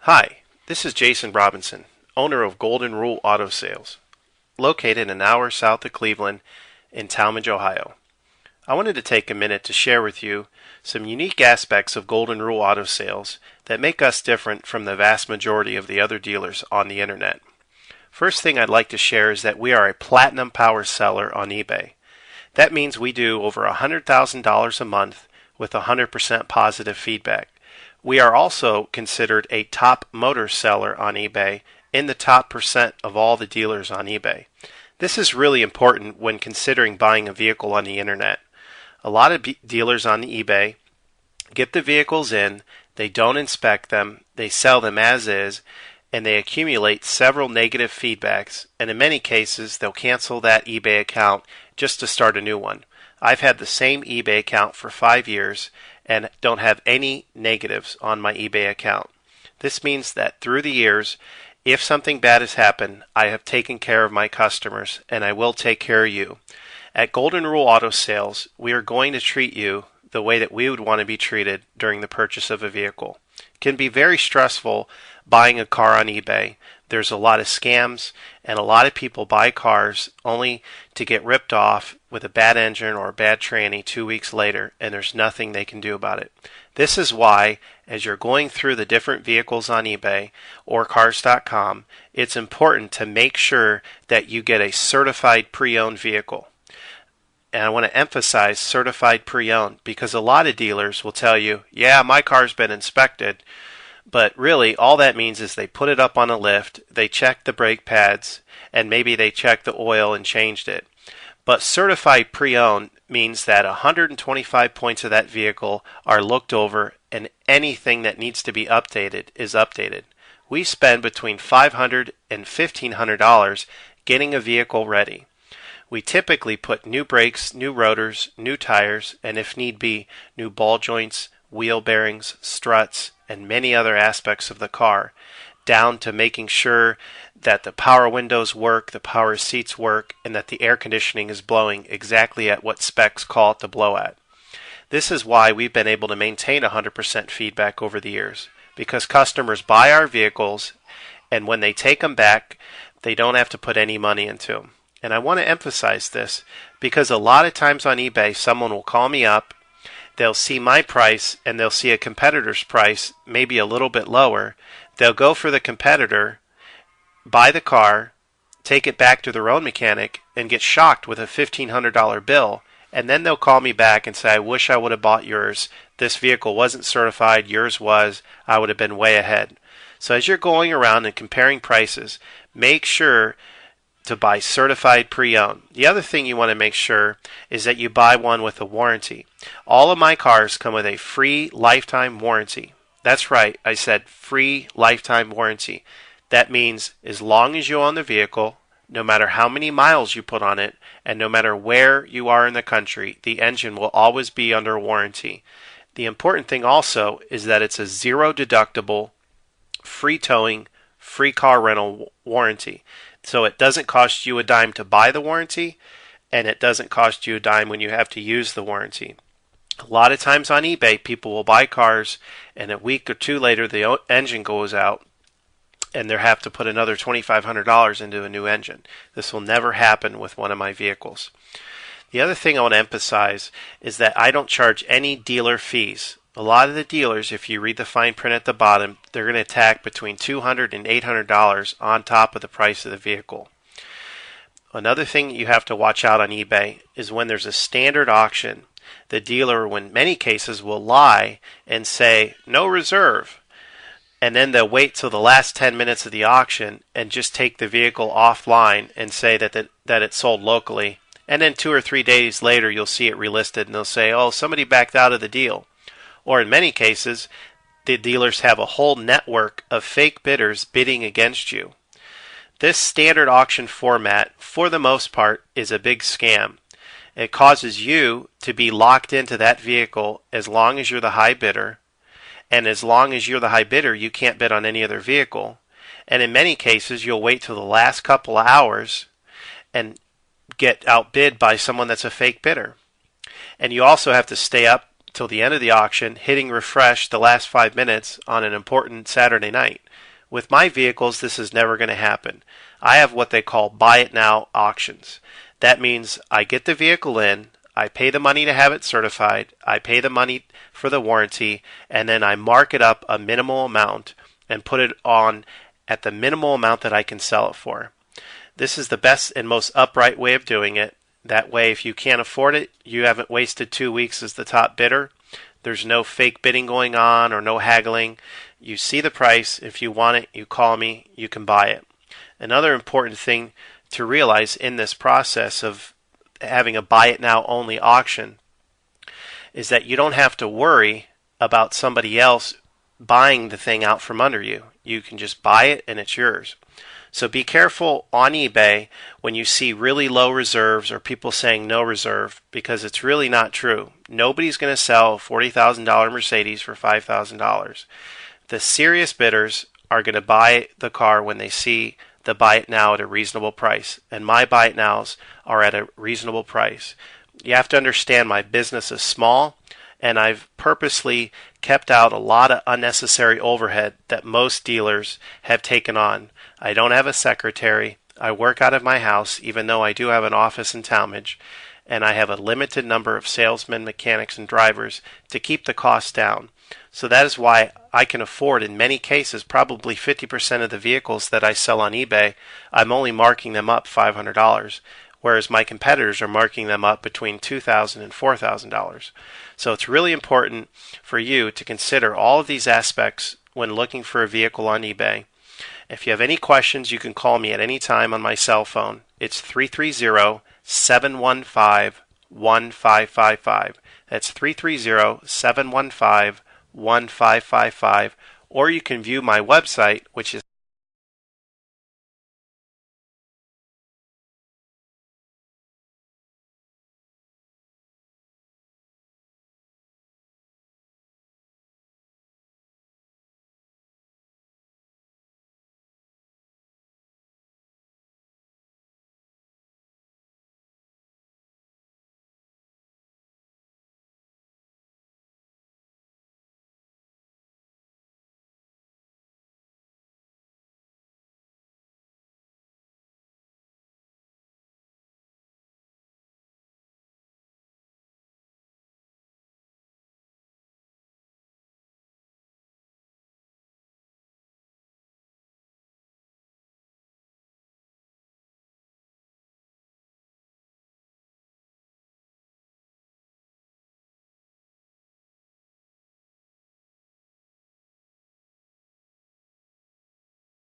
Hi, this is Jason Robinson, owner of Golden Rule Auto Sales, located an hour south of Cleveland in Tallmadge, Ohio. I wanted to take a minute to share with you some unique aspects of Golden Rule Auto Sales that make us different from the vast majority of the other dealers on the internet. First thing I'd like to share is that we are a platinum power seller on eBay. That means we do over $100,000 a month with 100% positive feedback. We are also considered a top motor seller on eBay in the top percent of all the dealers on eBay. This is really important when considering buying a vehicle on the internet. A lot of dealers on eBay get the vehicles in, they don't inspect them, they sell them as is, and they accumulate several negative feedbacks, and in many cases they'll cancel that eBay account just to start a new one. I've had the same eBay account for 5 years and don't have any negatives on my eBay account. This means that through the years, if something bad has happened, I have taken care of my customers and I will take care of you. At Golden Rule Auto Sales, we are going to treat you the way that we would want to be treated during the purchase of a vehicle. It can be very stressful buying a car on eBay. There's a lot of scams, and a lot of people buy cars only to get ripped off with a bad engine or a bad tranny 2 weeks later, and there's nothing they can do about it. This is why, as you're going through the different vehicles on eBay or cars.com, it's important to make sure that you get a certified pre-owned vehicle. And I want to emphasize certified pre-owned because a lot of dealers will tell you, yeah, my car's been inspected. But really, all that means is they put it up on a lift, they check the brake pads, and maybe they check the oil and changed it. But certified pre-owned means that 125 points of that vehicle are looked over and anything that needs to be updated is updated. We spend between $500 and $1,500 getting a vehicle ready. We typically put new brakes, new rotors, new tires, and if need be, new ball joints, wheel bearings, struts, and many other aspects of the car, down to making sure that the power windows work, the power seats work, and that the air conditioning is blowing exactly at what specs call it to blow at. This is why we've been able to maintain 100% feedback over the years, because customers buy our vehicles, and when they take them back, they don't have to put any money into them. And I want to emphasize this, because a lot of times on eBay, someone will call me up, they'll see my price and they'll see a competitor's price, maybe a little bit lower. They'll go for the competitor, buy the car, take it back to their own mechanic, and get shocked with a $1,500 bill. And then they'll call me back and say, I wish I would have bought yours. This vehicle wasn't certified. Yours was. I would have been way ahead. So as you're going around and comparing prices, make sure to buy certified pre-owned. The other thing you want to make sure is that you buy one with a warranty. All of my cars come with a free lifetime warranty. That's right, I said free lifetime warranty. That means as long as you own the vehicle, no matter how many miles you put on it, and no matter where you are in the country, the engine will always be under warranty. The important thing also is that it's a zero deductible, free towing, free car rental warranty. So it doesn't cost you a dime to buy the warranty, and it doesn't cost you a dime when you have to use the warranty. A lot of times on eBay, people will buy cars, and a week or two later, the engine goes out, and they have to put another $2,500 into a new engine. This will never happen with one of my vehicles. The other thing I want to emphasize is that I don't charge any dealer fees. A lot of the dealers, if you read the fine print at the bottom, they're going to tack between $200 and $800 on top of the price of the vehicle. Another thing you have to watch out on eBay is when there's a standard auction, the dealer, in many cases, will lie and say, no reserve. And then they'll wait till the last 10 minutes of the auction and just take the vehicle offline and say that it's sold locally. And then 2 or 3 days later, you'll see it relisted and they'll say, oh, somebody backed out of the deal. Or in many cases, the dealers have a whole network of fake bidders bidding against you. This standard auction format, for the most part, is a big scam. It causes you to be locked into that vehicle as long as you're the high bidder. And as long as you're the high bidder, you can't bid on any other vehicle. And in many cases, you'll wait till the last couple of hours and get outbid by someone that's a fake bidder. And you also have to stay up till the end of the auction, hitting refresh the last 5 minutes on an important Saturday night. With my vehicles, this is never going to happen. I have what they call buy it now auctions. That means I get the vehicle in, I pay the money to have it certified, I pay the money for the warranty, and then I mark it up a minimal amount and put it on at the minimal amount that I can sell it for. This is the best and most upright way of doing it. That way, if you can't afford it, you haven't wasted 2 weeks as the top bidder. There's no fake bidding going on or no haggling. You see the price. If you want it, you call me. You can buy it. Another important thing to realize in this process of having a buy it now only auction is that you don't have to worry about somebody else buying the thing out from under you. You can just buy it and it's yours. So be careful on eBay when you see really low reserves or people saying no reserve, because it's really not true. Nobody's going to sell a $40,000 Mercedes for $5,000. The serious bidders are going to buy the car when they see the buy it now at a reasonable price, and my buy it nows are at a reasonable price. You have to understand my business is small, and I've purposely kept out a lot of unnecessary overhead that most dealers have taken on. I don't have a secretary. I work out of my house, even though I do have an office in Tallmadge, and I have a limited number of salesmen, mechanics, and drivers to keep the costs down. So that is why I can afford, in many cases, probably 50% of the vehicles that I sell on eBay, I'm only marking them up $500, whereas my competitors are marking them up between $2,000 and $4,000. So it's really important for you to consider all of these aspects when looking for a vehicle on eBay. If you have any questions, you can call me at any time on my cell phone. It's 330-715-1555. That's 330-715-1555. Or you can view my website, which is